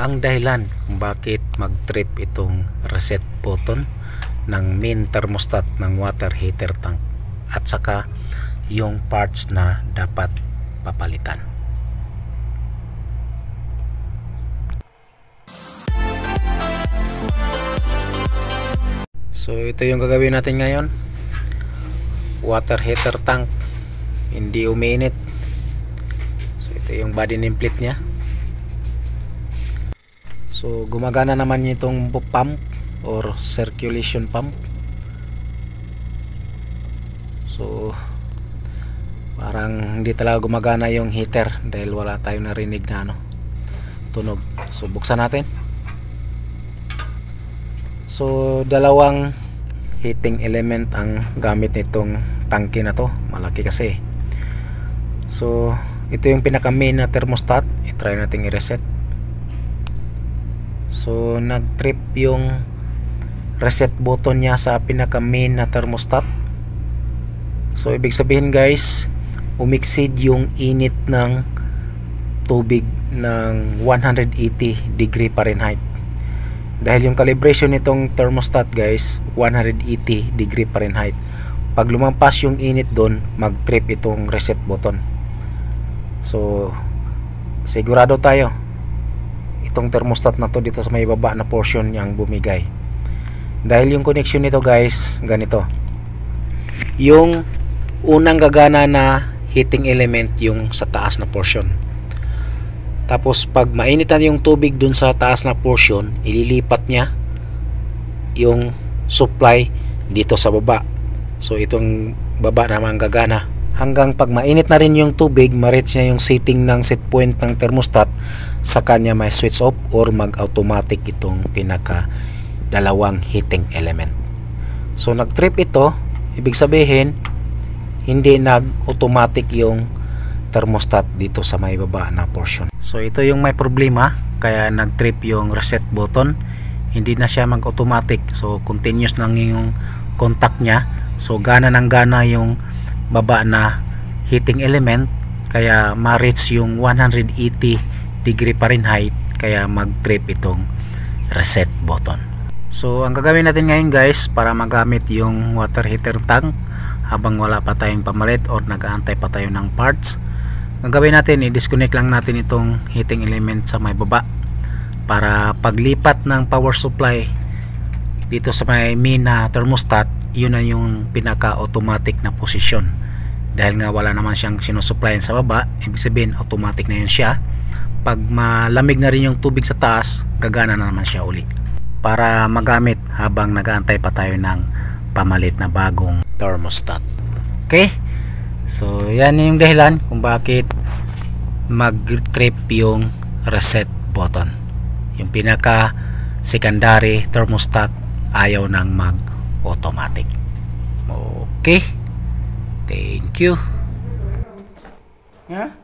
ang dahilan kung bakit mag-trip itong reset button ng main thermostat ng water heater tank at saka yung parts na dapat papalitan. So ito yung gagawin natin ngayon. Water heater tank hindi umiinit. So ito yung body nameplate nya. So gumagana naman itong pump or circulation pump. So parang hindi talaga gumagana yung heater dahil wala tayong narinig na tunog. So buksan natin. So dalawang heating element ang gamit nitong tangke na to, malaki kasi. So ito yung pinaka main na thermostat. I-try natin i-reset. So nag-trip yung reset button niya sa pinaka main na thermostat. So ibig sabihin guys, umexceed yung init ng tubig ng 180 degree Fahrenheit. Dahil yung calibration nitong thermostat guys 180 degree Fahrenheit. Pag lumampas yung init doon, mag-trip itong reset button. So sigurado tayo itong thermostat na to dito sa may baba na portion niyang bumigay. Dahil yung connection nito guys ganito. Yung unang gagana na heating element yung sa taas na portion. Tapos pag mainit na yung tubig dun sa taas na portion, ililipat niya yung supply dito sa baba. So itong baba naman gagana. Hanggang pag mainit na rin yung tubig, ma-reach niya yung setting ng set point ng thermostat, sa kanya may switch off or mag-automatic itong pinaka dalawang heating element. So nag-trip ito, ibig sabihin hindi nag-automatic yung thermostat dito sa may baba na portion. So ito yung may problema, kaya nag-trip yung reset button. Hindi na siya mag-automatic. So continuous lang yung contact niya. So gana ng gana yung baba na heating element, kaya ma-reach yung 180 degree Fahrenheit, kaya mag-trip itong reset button. So ang gagawin natin ngayon guys, para magamit yung water heater tank habang wala pa tayong pamalit or nag-aantay pa tayo ng parts, gagawin natin, i-disconnect lang natin itong heating element sa may baba para paglipat ng power supply dito sa may main na thermostat, yun na yung pinaka automatic na posisyon. Dahil nga wala naman siyang sinusupplyan sa baba, ibig sabihin automatic na yun siya. Pag malamig na rin yung tubig sa taas, gagana na naman siya uli para magamit habang nag-aantay pa tayo ng pamalit na bagong thermostat. Okay, so yan yung dahilan kung bakit mag-trip yung reset button. Yung pinaka secondary thermostat ayaw nang mag-automatic. Okay, thank you. Yeah?